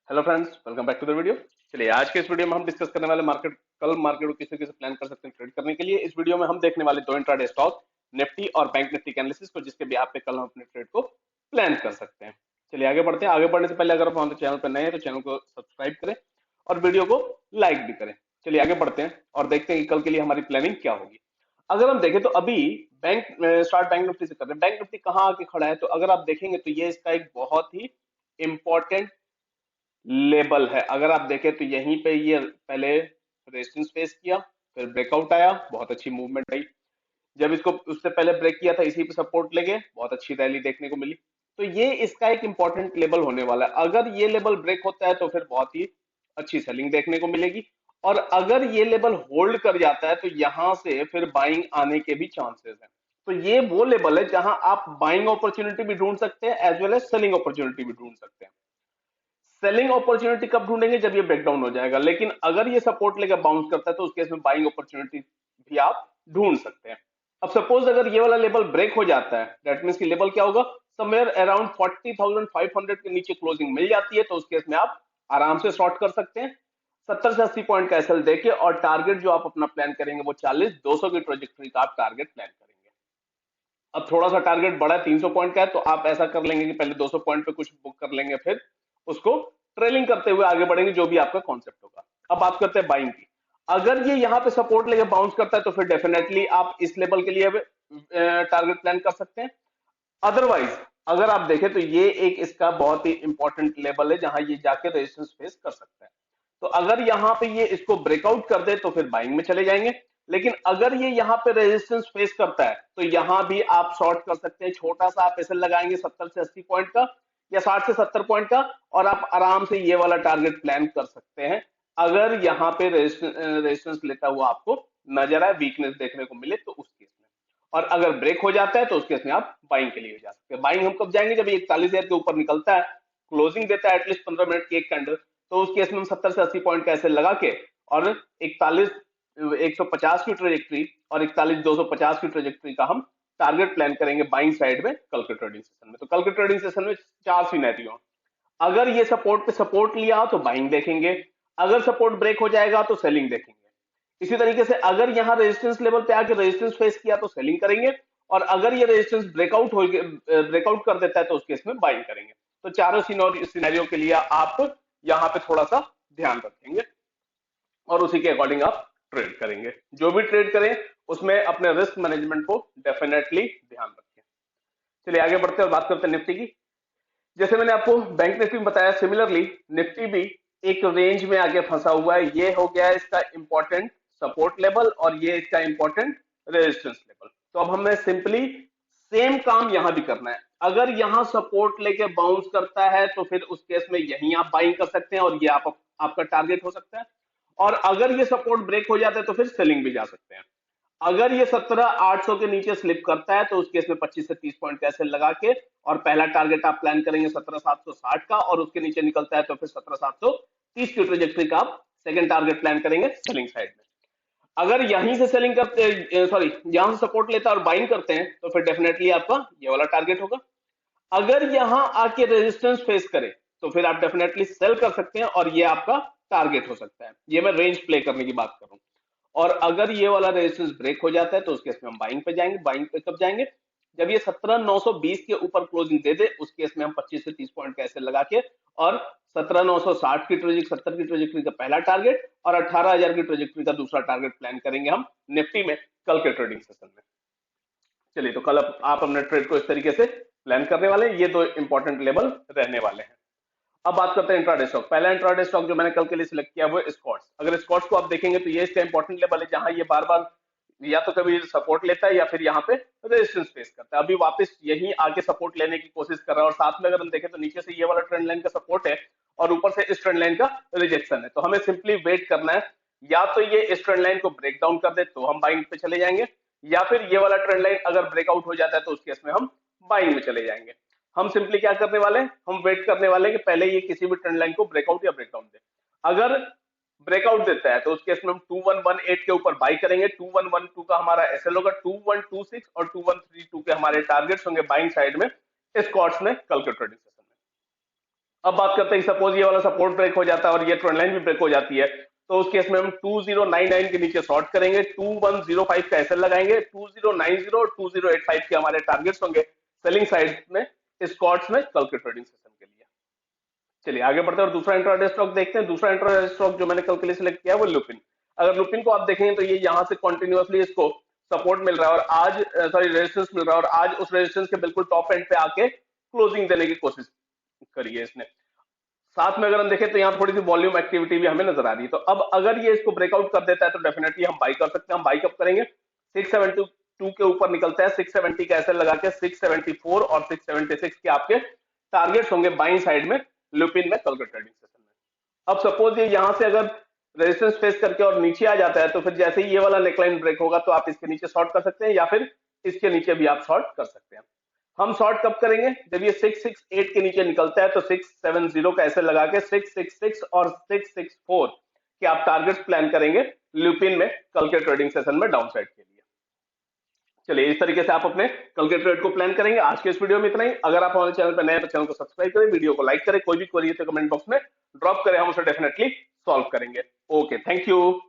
Hello friends, welcome back to the video. चलिए आज के इस वीडियो में हम डिस्कस करने वाले कल मार्केट को किस तरीके से प्लान कर सकते हैं ट्रेड करने के लिए। इस वीडियो में हम देखने वाले दो इंट्राडे स्टॉक, निफ्टी और बैंक निफ्टी के एनालिसिस को, जिसके बिहाफ पे कल हम अपने ट्रेड को प्लान कर सकते हैं। चलिए आगे बढ़ते हैं। आगे बढ़ने से पहले अगर आप हमारे चैनल पर नए हैं तो चैनल को सब्सक्राइब करें और वीडियो को लाइक भी करें। चलिए आगे बढ़ते हैं और देखते हैं कि कल के लिए हमारी प्लानिंग क्या होगी। अगर हम देखें तो अभी बैंक स्टार्ट बैंक निफ्टी से कर रहे हैं। बैंक निफ्टी कहाँ आके खड़ा है, तो अगर आप देखेंगे तो ये इसका एक बहुत ही इंपॉर्टेंट लेबल है। अगर आप देखें तो यहीं पे ये पहले रेजिस्टेंस फेस किया, फिर ब्रेकआउट आया, बहुत अच्छी मूवमेंट आई। जब इसको उससे पहले ब्रेक किया था, इसी पे सपोर्ट लेके बहुत अच्छी रैली देखने को मिली। तो ये इसका एक इंपॉर्टेंट लेवल होने वाला है। अगर ये लेवल ब्रेक होता है तो फिर बहुत ही अच्छी सेलिंग देखने को मिलेगी, और अगर ये लेवल होल्ड कर जाता है तो यहां से फिर बाइंग आने के भी चांसेस हैं। तो ये वो लेवल है जहां आप बाइंग अपॉर्चुनिटी भी ढूंढ सकते हैं as well as selling opportunity भी ढूंढ सकते हैं। सेलिंग अपॉर्चुनिटी कब ढूंढेंगे, जब ये ब्रेकडाउन हो जाएगा। लेकिन अगर ये सपोर्ट लेकर बाउंस करता है तो उस केस में बाइंग अपॉर्चुनिटी भी आप ढूंढ सकते हैं। अब सपोज अगर ये वाला लेवल ब्रेक हो जाता है, दैट मींस कि लेवल क्या होगा, समवेयर अराउंड 40,500 के नीचे क्लोजिंग मिल जाती है, तो उस केस में आप आराम से शॉर्ट कर सकते हैं 70 से 80 पॉइंट का एसएल देके। और टारगेट जो आप अपना प्लान करेंगे वो 40-200 की ट्रेजेक्टरी का आप टारगेट प्लान करेंगे। अब थोड़ा सा टारगेट बड़ा है, 300 पॉइंट का है, तो आप ऐसा कर लेंगे कि पहले 200 पॉइंट पे कुछ बुक कर लेंगे, फिर उसको ट्रेलिंग करते हुए आगे बढ़ेंगे, जो भी आपका कॉन्सेप्ट होगा। अब बात करते हैं बाइंग की। अगर ये यहाँ पे सपोर्ट लेके बाउंस करता है तो फिर डेफिनेटली आप इस लेवल के लिए टारगेट प्लान कर सकते हैं। अदरवाइज अगर आप देखें तो ये एक इसका बहुत ही इंपॉर्टेंट लेवल है जहां ये जाके रेजिस्टेंस फेस कर सकता है। तो अगर यहाँ पे ये इसको ब्रेकआउट कर दे तो फिर बाइंग में चले जाएंगे। लेकिन अगर ये यहाँ पे रेजिस्टेंस फेस करता है तो यहाँ भी आप शॉर्ट कर सकते हैं। छोटा सा आप ऐसे लगाएंगे 70 से 80 पॉइंट का या 60 से 70 पॉइंट का, और आप आराम से ये वाला टारगेट प्लान कर सकते हैं। अगर यहाँ पे रेजिस्टेंस लेता हुआ आपको नजर आए, वीकनेस देखने को मिले, तो उस केस में। और अगर ब्रेक हो जाता है तो उस केस में आप बाइंग के लिए जा सकते हैं। बाइंग हम कब जाएंगे, जब ये 41,000 के ऊपर निकलता है, क्लोजिंग देता है एटलीस्ट 15 मिनट की एक कैंडल, तो उस केस में हम 70 से 80 पॉइंट का ऐसे लगा के और 41 150 की ट्रेजेक्ट्री और 41 250 की ट्रेजेक्ट्री का हम टारगेट प्लान करेंगे बाइंग साइड में कल के ट्रेडिंग सेशन में। तो कल के ट्रेडिंग सेशन में चार सिनेरियो। अगर ये सपोर्ट पे सपोर्ट लिया तो बाइंग देखेंगे, अगर सपोर्ट ब्रेक हो जाएगा तो सेलिंग देखेंगे। इसी तरीके से अगर यहाँ रेजिस्टेंस लेवल पे आके रेजिस्टेंस फेस किया तो सेलिंग करेंगे, और अगर ये रेजिस्टेंस ब्रेकआउट कर देता है तो उस केस में बाइंग करेंगे। तो चारों सिनेरियो के लिए आप यहाँ पे थोड़ा सा ध्यान रखेंगे और उसी के अकॉर्डिंग आप ट्रेड करेंगे। जो भी ट्रेड करें उसमें अपने रिस्क मैनेजमेंट को डेफिनेटली ध्यान रखें। चलिए आगे बढ़ते हैं और बात करते हैं निफ्टी की। जैसे मैंने आपको बैंक निफ्टी में बताया, सिमिलरली निफ्टी भी एक रेंज में आके फंसा हुआ है। ये हो गया इसका इंपॉर्टेंट सपोर्ट लेवल और ये इसका इंपॉर्टेंट रेजिस्टेंस लेवल। तो अब हमें सिंपली सेम काम यहां भी करना है। अगर यहां सपोर्ट लेके बाउंस करता है तो फिर उस केस में यहीं आप बाइंग कर सकते हैं और ये आपका टारगेट हो सकता है। और अगर ये सपोर्ट ब्रेक हो जाता है तो फिर सेलिंग भी जा सकते हैं। अगर ये 17,800 के नीचे स्लिप करता है तो उस केस में 25 से 30 पॉइंट कैसे लगा के और पहला टारगेट आप प्लान करेंगे 17,760 का, और उसके नीचे निकलता है तो फिर 17,730 की ट्रेजेक्टरी का आप सेकंड टारगेट प्लान करेंगे सेलिंग साइड में। अगर यहीं से सेलिंग करते सॉरी यहां से सपोर्ट लेता है और बाइंग करते हैं तो फिर डेफिनेटली आपका ये वाला टारगेट होगा। अगर यहां आके रेजिस्टेंस फेस करे तो फिर आप डेफिनेटली सेल कर सकते हैं और ये आपका टारगेट हो सकता है। ये मैं रेंज प्ले करने की बात कर रहा हूं। और अगर ये वाला रेजिस्टेंस ब्रेक हो जाता है तो उस केस में हम बाइंग पे जाएंगे। बाइंग पे कब जाएंगे, जब ये 17,920 के ऊपर क्लोजिंग दे दे, उस केस में हम 25 से 30 पॉइंट का ऐसे लगा के और 17,960 की ट्रेजेक्टरी 70 की ट्रेजेक्टरी का पहला टारगेट और 18,000 की ट्रेजेक्टरी का दूसरा टारगेट प्लान करेंगे हम निफ्टी में कल के ट्रेडिंग सेशन में। चलिए तो कल आप अपने ट्रेड को इस तरीके से प्लान करने वाले हैं। ये दो इंपॉर्टेंट लेवल रहने वाले हैं। अब बात करते हैं इंट्राडे स्टॉक। पहला इंट्राडे स्टॉक जो मैंने कल के लिए सिलेक्ट किया वो स्कॉट्स। अगर स्कॉट्स को आप देखेंगे तो ये इसका इंपॉर्टेंट लेवल है जहां ये बार बार या तो कभी सपोर्ट लेता है या फिर यहाँ पे रेजिस्टेंस फेस करता है। अभी वापस यही आके सपोर्ट लेने की कोशिश कर रहा है, और साथ में अगर हम देखें तो नीचे से ये वाला ट्रेंड लाइन का सपोर्ट है और ऊपर से इस ट्रेंड लाइन का रिजेक्शन है। तो हमें सिंपली वेट करना है, या तो ये इस ट्रेंड लाइन को ब्रेक डाउन कर दे तो हम बाइंग पे चले जाएंगे, या फिर ये वाला ट्रेंड लाइन अगर ब्रेकआउट हो जाता है तो उस केस में हम बाइंग में चले जाएंगे। हम सिंपली क्या करने वाले हैं, हम वेट करने वाले हैं कि पहले ये किसी भी ट्रेंड लाइन को ब्रेकआउट या ब्रेकडाउन दे। अगर ब्रेकआउट देता है तो उस केस में हम 2118 के ऊपर बाई करेंगे। 2112 का हमारा एसएल होगा, 2126 और 2132 के हमारे टारगेट्स होंगे बाइंग साइड में स्कॉट्स में कल के ट्रेडिंग सेशन में। अब बात करते हैं, सपोज ये वाला सपोर्ट ब्रेक हो जाता है और ये ट्रेंड लाइन भी ब्रेक हो जाती है, तो उस केस में हम 2099 के नीचे शॉर्ट करेंगे, 2105 का एसएल लगाएंगे, 2090 और 2085 के हमारे टारगेट्स होंगे सेलिंग साइड में, स्कॉट्स में कल के ट्रेडिंग सेशन के लिए। चलिए आगे बढ़ते हैं और दूसरा इंट्राडे स्टॉक देखते हैं। दूसरा इंट्राडे स्टॉक जो मैंने कल के लिए सिलेक्ट किया है वो लुपिन। अगर लुपिन को आप देखेंगे तो ये यहाँ से कंटिन्यूअसली इसको सपोर्ट मिल रहा है और आज रेजिस्टेंस मिल रहा है, और आज उस रेजिस्टेंस के बिल्कुल टॉप एंड पे आके क्लोजिंग देने की कोशिश करी है इसने। साथ में अगर हम देखें तो यहाँ थोड़ी सी वॉल्यूम एक्टिविटी भी हमें नजर आ रही है, तो अब अगर ये इसको ब्रेकआउट कर देता है तो डेफिनेटली हम बाई कर सकते हैं। हम बाई कब करेंगे, 672 के ऊपर निकलता है, 670 का एसएल लगा के 674 और 676 के आपके टारगेट्स होंगे बाइंग साइड में लुपिन में कल के ट्रेडिंग सेशन में। अब सपोज ये यहाँ से अगर रेजिस्टेंस फेस करके और नीचे आ जाता है तो फिर जैसे ही ये वाला नेकलाइन ब्रेक होगा तो आप इसके नीचे शॉर्ट कर सकते हैं या फिर इसके नीचे भी आप शॉर्ट कर सकते हैं। हम शॉर्ट कब करेंगे, जब ये 668 के नीचे निकलता है तो 670 का ऐसे लगा के 666 और 664 के आप टारगेट्स प्लान करेंगे लुपिन में कल के ट्रेडिंग सेशन में डाउन साइड के लिए। चलिए इस तरीके से आप अपने कल के ट्रेड को प्लान करेंगे। आज के इस वीडियो में इतना ही। अगर आप हमारे चैनल पर नए हैं तो चैनल को सब्सक्राइब करें, वीडियो को लाइक करें, कोई भी क्वेरी है तो कमेंट बॉक्स में ड्रॉप करें, हम उसे डेफिनेटली सॉल्व करेंगे। Okay, thank you.